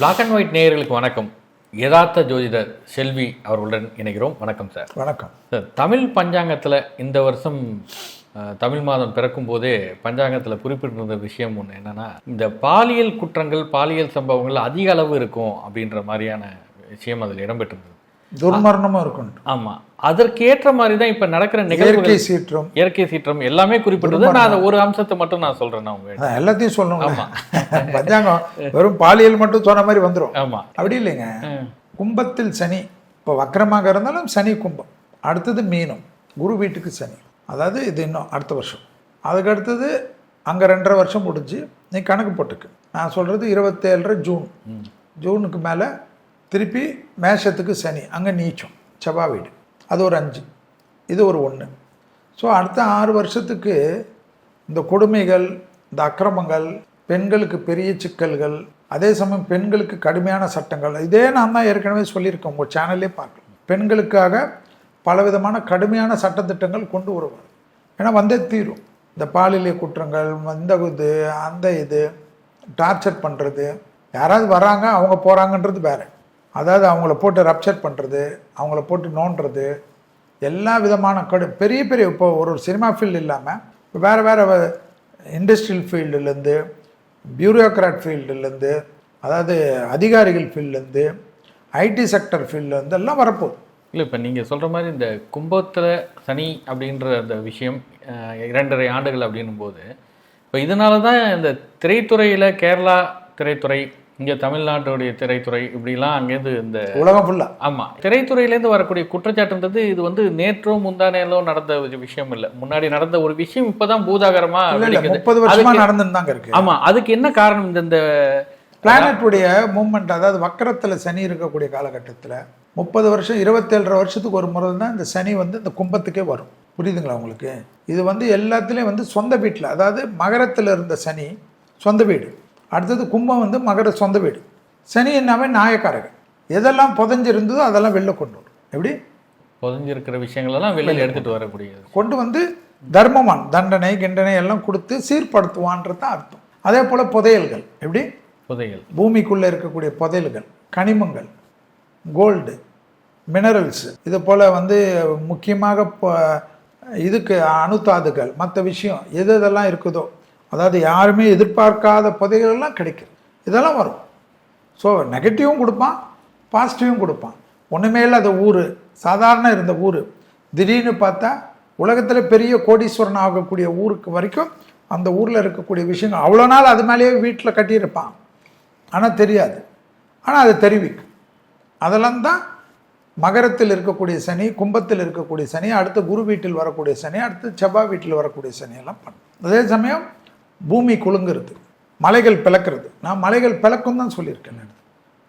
Black and white நேயர்களுக்கு வணக்கம். யதார்த்த ஜோதிடர் செல்வி அவர்களுடன் இணைகிறோம். வணக்கம் சார். வணக்கம் சார். தமிழ் பஞ்சாங்கத்தில் இந்த வருஷம் தமிழ் மாதம் பிறக்கும் போதே பஞ்சாங்கத்தில் குறிப்பிட்டிருந்த விஷயம் ஒன்று என்னன்னா, இந்த பாலியல் குற்றங்கள் பாலியல் சம்பவங்கள் அதிக அளவு இருக்கும் அப்படின்ற மாதிரியான விஷயம் அதில் இடம்பெற்றிருந்தது. துர்மரணமும் இருக்கும். ஆமா, அதற்கு ஏற்ற மாதிரி தான் இப்ப நடக்கிற நிகழ்வுகள், இயற்கை சீற்றம் எல்லாமே குறிப்பிட்டது. நான் அதை ஒரு அம்சத்தை மட்டும் நான் சொல்றேன். எல்லாத்தையும் சொல்லணும். ஆமா, பஞ்சாங்கம் வெறும் பாலியல் மட்டும் சொன்ன மாதிரி வந்துடும். ஆமா, அப்படி இல்லைங்க. கும்பத்தில் சனி, இப்போ வக்கரமாக இருந்தாலும் சனி கும்பம், அடுத்தது மீனம், குரு வீட்டுக்கு சனி. அதாவது இது இன்னும் அடுத்த வருஷம், அதுக்கு அடுத்தது அங்கே 2.5 வருஷம் முடிஞ்சு நீ கணக்கு போட்டுக்கு. நான் சொல்கிறது 27 ஜூனுக்கு மேலே திருப்பி மேஷத்துக்கு சனி, அங்கே நீச்சம், செவ்வாய் வீடு, அது ஒரு 5, இது ஒரு 1. ஸோ அடுத்த 6 வருஷத்துக்கு இந்த கொடுமைகள், இந்த அக்கிரமங்கள், பெண்களுக்கு பெரிய சிக்கல்கள், அதே சமயம் பெண்களுக்கு கடுமையான சட்டங்கள். இதே நான் தான் ஏற்கனவே சொல்லியிருக்கேன், உங்கள் சேனல்லே பார்க்கலாம். பெண்களுக்காக பலவிதமான கடுமையான சட்டத்திட்டங்கள் கொண்டு வருவார். ஏன்னா வந்தே தீரும். இந்த பாலியல் குற்றங்கள், இந்த இது அந்த இது டார்ச்சர் பண்ணுறது, யாராவது வராங்க அவங்க போகிறாங்கன்றது வேறு. அதாவது அவங்கள போட்டு ரப்சர் பண்ணுறது, அவங்கள போட்டு நோண்டுறது, எல்லா விதமான பெரிய பெரிய இப்போ ஒரு சினிமா ஃபீல்டு இல்லாமல் வேறு வேறு இண்டஸ்ட்ரியல் ஃபீல்டுலேருந்து, பியூரோக்ராட் ஃபீல்டுலேருந்து, அதாவது அதிகாரிகள் ஃபீல்டுலேருந்து, ஐடி செக்டர் ஃபீல்டுலேருந்து எல்லாம் வரப்போகுது. இல்லை, இப்போ நீங்கள் சொல்கிற மாதிரி இந்த கும்பத்தில் சனி அப்படின்ற அந்த விஷயம் 2.5 ஆண்டுகள் அப்படின்னும் போது, இப்போ இதனால தான் இந்த திரைத்துறையில் கேரளா திரைத்துறை, இங்கே தமிழ்நாட்டுடைய திரைத்துறை, இப்படிலாம் அங்கேருந்து இந்த உலகம் ஃபுல்லாக. ஆமாம், திரைத்துறையிலேருந்து வரக்கூடிய குற்றச்சாட்டுன்றது இது வந்து நேற்றோ முந்தானேலோ நடந்த விஷயம் இல்லை, முன்னாடி நடந்த ஒரு விஷயம். இப்போதான் பூதாகரமாக 30 வருஷமாக நடந்துன்னு இருக்கு. ஆமாம், அதுக்கு என்ன காரணம்? இந்த பிளானட்டுடைய மூவ்மெண்ட், அதாவது வக்கரத்தில் சனி இருக்கக்கூடிய காலகட்டத்தில் 30 வருஷம் 27 வருஷத்துக்கு ஒரு முறை தான் இந்த சனி வந்து இந்த கும்பத்துக்கே வரும். புரியுதுங்களா உங்களுக்கு? இது வந்து எல்லாத்துலேயும் வந்து சொந்த வீட்டில், அதாவது மகரத்தில் இருந்த சனி சொந்த வீடு, அடுத்தது கும்பம் வந்து மகர சொந்த வீடு. சனி என்னாவே நாயக்காரர்கள், எதெல்லாம் புதஞ்சிருந்ததோ அதெல்லாம் வெளில கொண்டு வரும். எப்படி புதஞ்சிருக்கிற விஷயங்களெல்லாம் வெளியில் எடுத்துகிட்டு வரக்கூடியது, கொண்டு வந்து தர்மமான் தண்டனை கிண்டனை எல்லாம் கொடுத்து சீர்படுத்துவான்றது தான் அர்த்தம். அதே போல் புதையல்கள், எப்படி புதையல், பூமிக்குள்ளே இருக்கக்கூடிய புதையல்கள், கனிமங்கள், கோல்டு, மினரல்ஸ், இது போல் வந்து முக்கியமாக இதுக்கு அணுத்தாதுகள், மற்ற விஷயம் எது இதெல்லாம் இருக்குதோ, அதாவது யாருமே எதிர்பார்க்காத புதையல்கள்லாம் கிடைக்கும். இதெல்லாம் வரும். ஸோ நெகட்டிவும் கொடுப்பான், பாசிட்டிவும் கொடுப்பான். ஒன்றுமே இல்லாத ஊர், சாதாரண இருந்த ஊர், திடீர்னு பார்த்தா உலகத்தில் பெரிய கோடீஸ்வரன் ஆகக்கூடிய ஊருக்கு வரைக்கும் அந்த ஊரில் இருக்கக்கூடிய விஷயங்கள் அவ்வளோ நாள் அது மேலேயே வீட்டில் கட்டியிருப்பான், ஆனால் தெரியாது. ஆனால் அது தெரிவிக்கும். அதெல்லாம் தான் மகரத்தில் இருக்கக்கூடிய சனி, கும்பத்தில் இருக்கக்கூடிய சனி, அடுத்து குரு வீட்டில் வரக்கூடிய சனி, அடுத்து செவ்வாய் வீட்டில் வரக்கூடிய சனியெல்லாம் பண்ணும். அதே சமயம் பூமி குலுங்குறது, மலைகள் பிளக்கிறது. நான் மலைகள் பிளக்கும் தான் சொல்லியிருக்கேன்.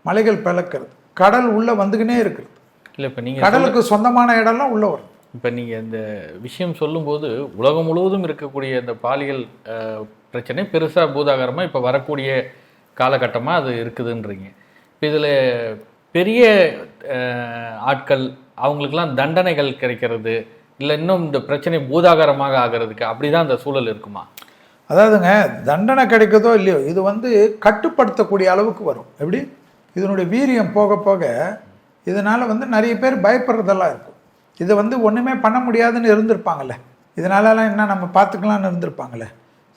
மலைகள் பிளக்கிறது, கடல் உள்ளே வந்துக்கினே இருக்கிறது. இல்லை, இப்போ நீங்கள் கடலுக்கு சொந்தமான இடம்லாம் உள்ளே வரும். இப்போ நீங்கள் இந்த விஷயம் சொல்லும்போது உலகம் முழுவதும் இருக்கக்கூடிய இந்த பாலியல் பிரச்சனை பெருசாக பூதாகரமாக இப்போ வரக்கூடிய காலகட்டமாக அது இருக்குதுன்றீங்க. இப்போ இதில் பெரிய ஆட்கள் அவங்களுக்கெல்லாம் தண்டனைகள் கிடைக்கிறது, இல்லை இன்னும் இந்த பிரச்சனை பூதாகரமாக ஆகிறதுக்கு அப்படி தான் இந்த சூழல் இருக்குமா? அதாவதுங்க, தண்டனை கிடைக்கிறதோ இல்லையோ, இது வந்து கட்டுப்படுத்தக்கூடிய அளவுக்கு வரும். எப்படி இதனுடைய வீரியம் போக போக இதனால் வந்து நிறைய பேர் பயப்படுறதெல்லாம் இருக்கும். இது வந்து ஒன்றுமே பண்ண முடியாதுன்னு இருந்திருப்பாங்கள்ல, இதனாலலாம் என்ன நம்ம பார்த்துக்கலான்னு இருந்திருப்பாங்கள்ல.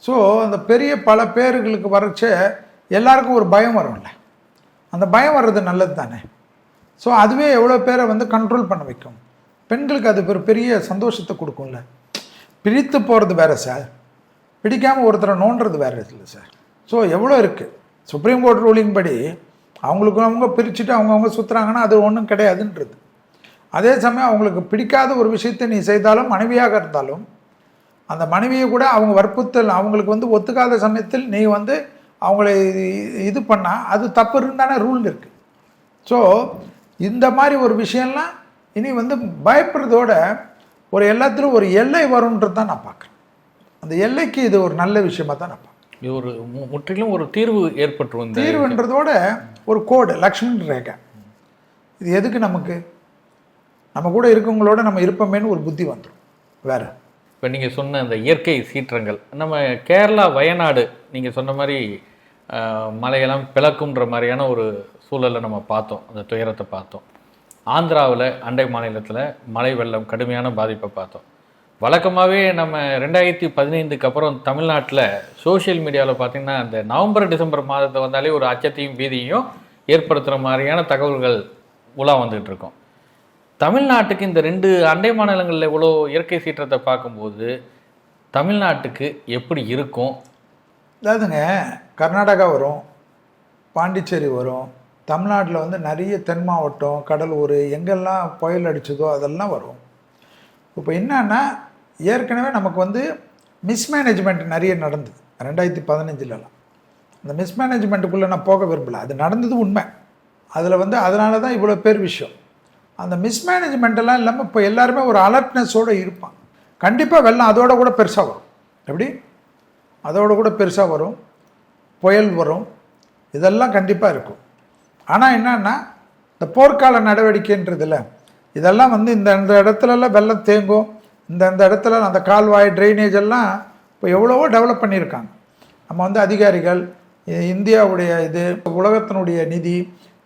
ஸோ அந்த பெரிய பல பேர்களுக்கு வரைச்ச எல்லாருக்கும் ஒரு பயம் வரும்ல, அந்த பயம் வர்றது நல்லது தானே. ஸோ அதுவே எவ்வளோ பேரை வந்து கண்ட்ரோல் பண்ண வைக்கும். பெண்களுக்கு அது ஒரு பெரிய சந்தோஷத்தை கொடுக்கும்ல. பிரித்து போகிறது வேறு சார், பிடிக்காமல் ஒருத்தரை நோண்டுறது வேறு இல்லை சார். ஸோ எவ்வளோ இருக்குது. சுப்ரீம் கோர்ட் ரூலிங் படி அவங்களுக்கு அவங்க பிரிச்சுட்டு அவங்கவுங்க சுற்றுறாங்கன்னா அது ஒன்றும் கிடையாதுன்றது. அதே சமயம் அவங்களுக்கு பிடிக்காத ஒரு விஷயத்தை நீ செய்தாலும், மனைவியாக இருந்தாலும், அந்த மனைவியை கூட அவங்க வற்புறுத்தல் அவங்களுக்கு வந்து ஒத்துக்காத சமயத்தில் நீ வந்து அவங்கள இது பண்ணால் அது தப்பு இருந்தானே ரூல் இருக்குது. ஸோ இந்த மாதிரி ஒரு விஷயம்லாம் இனி வந்து பயப்படுறதோட ஒரு எல்லாத்திலும் ஒரு எல்லை வரும்ன்றது தான் நான் பார்க்குறேன். அந்த எல்லைக்கு இது ஒரு நல்ல விஷயமாக தான் நான் பார்க்குறேன். இது ஒரு முற்றிலும் ஒரு தீர்வு ஏற்பட்டுரும். தீர்வுன்றதோட ஒரு கோடு, லக்ஷ்மண் ரேகை. இது எதுக்கு நமக்கு, நம்ம கூட இருக்கவங்களோட நம்ம இருப்போமேன்னு ஒரு புத்தி வந்துடும். வேறு இப்போ நீங்கள் சொன்ன அந்த இயற்கை சீற்றங்கள், நம்ம கேரளா வயநாடு நீங்கள் சொன்ன மாதிரி மலையெல்லாம் பிளக்குன்ற மாதிரியான ஒரு சூழலை நம்ம பார்த்தோம், அந்த துயரத்தை பார்த்தோம். ஆந்திராவில் அண்டை மாநிலத்தில் மழை வெள்ளம் கடுமையான பாதிப்பை பார்த்தோம். வழக்கமாகவே நம்ம 2015க்கு அப்புறம் தமிழ்நாட்டில் சோஷியல் மீடியாவில் பார்த்திங்கன்னா அந்த நவம்பர் டிசம்பர் மாதத்தை வந்தாலே ஒரு அச்சத்தையும் பீதியையும் ஏற்படுத்துகிற மாதிரியான தகவல்கள் உலா வந்துகிட்டு இருக்கோம். தமிழ்நாட்டுக்கு இந்த 2 அண்டை மாநிலங்களில் இவ்வளோ இயற்கை சீற்றத்தை பார்க்கும்போது தமிழ்நாட்டுக்கு எப்படி இருக்கும்? அதாவதுங்க, கர்நாடகா வரும், பாண்டிச்சேரி வரும், தமிழ்நாட்டில் வந்து நிறைய தென் மாவட்டம், கடலூர் எங்கெல்லாம் புயல் அடிச்சதோ அதெல்லாம் வரும். இப்போ என்னன்னா, ஏற்கனவே நமக்கு வந்து மிஸ்மேனேஜ்மெண்ட் நிறைய நடந்தது 2015லலாம். அந்த மிஸ்மேனேஜ்மெண்ட்டுக்குள்ளே நான் போக விரும்பலை, அது நடந்தது உண்மை. அதில் வந்து அதனால தான் இவ்வளோ பேர் விஷயம். அந்த மிஸ்மேனேஜ்மெண்ட்டெல்லாம் இல்லாமல் இப்போ எல்லாருமே ஒரு அலர்ட்னஸோடு இருப்பாங்க. கண்டிப்பாக வெள்ளம் அதோட கூட பெருசாக வரும். எப்படி? அதோட கூட பெருசாக வரும், புயல் வரும், இதெல்லாம் கண்டிப்பாக இருக்கும். ஆனால் என்னன்னா, இந்த போர்க்கால நடவடிக்கைன்றதில்ல, இதெல்லாம் வந்து இந்த இடத்துலலாம் வெள்ளம் தேங்கும், இந்த இடத்துல அந்த கால்வாய் ட்ரைனேஜ் எல்லாம் இப்போ எவ்வளவோ டெவலப் பண்ணியிருக்காங்க. நம்ம வந்து அதிகாரிகள் இந்தியாவுடைய இது உலகத்தினுடைய நிதி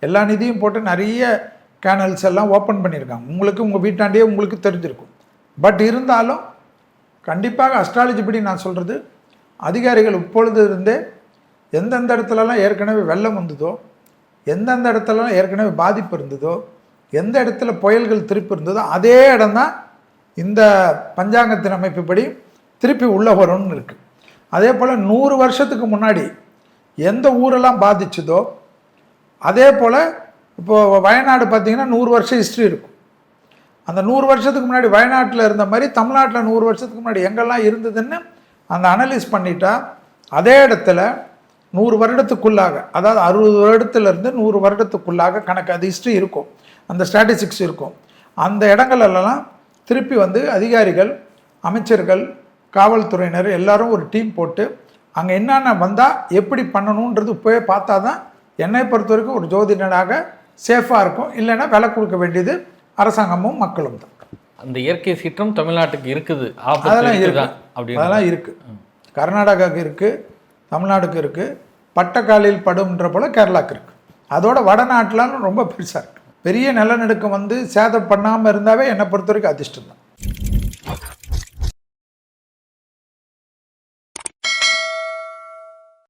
எல்லா நிதியும் போட்டு நிறைய கேனல்ஸ் எல்லாம் ஓப்பன் பண்ணியிருக்காங்க. உங்களுக்கு உங்கள் வீட்டாண்டே உங்களுக்கு தெரிஞ்சிருக்கும். பட் இருந்தாலும் கண்டிப்பாக அஸ்ட்ராலஜி படி நான் சொல்கிறது, அதிகாரிகள் இப்பொழுது இருந்தே எந்தெந்த இடத்துலலாம் ஏற்கனவே வெள்ளம் வந்ததோ, எந்தெந்த இடத்துலலாம் ஏற்கனவே பாதிப்பு இருந்ததோ, எந்த இடத்துல புயல்கள் திருப்பி இருந்ததோ அதே இடம் தான் இந்த பஞ்சாங்கத்தின் அமைப்புப்படி திருப்பி உள்ளே வரும்னு இருக்குது. அதே போல் 100 வருஷத்துக்கு முன்னாடி எந்த ஊரெல்லாம் பாதிச்சதோ அதே போல் இப்போது வயநாடு பார்த்திங்கன்னா 100 வருஷம் ஹிஸ்ட்ரி இருக்கும். அந்த 100 வருஷத்துக்கு முன்னாடி வயநாட்டில் இருந்த மாதிரி தமிழ்நாட்டில் 100 வருஷத்துக்கு முன்னாடி எங்கெல்லாம் இருந்ததுன்னு அந்த அனலைஸ் பண்ணிட்டா அதே இடத்துல 100 வருடத்துக்குள்ளாக, அதாவது 60 வருடத்துலேருந்து 100 வருடத்துக்குள்ளாக கணக்கு, அது ஹிஸ்ட்ரி இருக்கும், அந்த ஸ்டாட்டிஸ்டிக்ஸ் இருக்கும். அந்த இடங்களெல்லாம் திருப்பி வந்து அதிகாரிகள், அமைச்சர்கள், காவல்துறையினர் எல்லாரும் ஒரு டீம் போட்டு அங்கே என்னென்ன வந்தால் எப்படி பண்ணணுன்றது போய் பார்த்தா தான் என்னை பொறுத்த வரைக்கும் ஒரு ஜோதிடனாக சேஃபாக இருக்கும். இல்லைன்னா விலை கொடுக்க வேண்டியது அரசாங்கமும் மக்களும் தான். அந்த இயற்கை சீற்றம் தமிழ்நாட்டுக்கு இருக்குது, அதெல்லாம் இருக்குது, அதெல்லாம் இருக்குது. கர்நாடகாவுக்கு இருக்குது, தமிழ்நாடுக்கு இருக்குது, பட்டக்காலில் படும்ன்ற போல் கேரளாவுக்கு இருக்குது. அதோட வடநாட்டிலாம் ரொம்ப பெருசாக இருக்குது. பெரிய நிலநடுக்கம் வந்து சேதம் பண்ணாமல் இருந்தாவே என்னை பொறுத்த வரைக்கும் அதிர்ஷ்டம் தான்.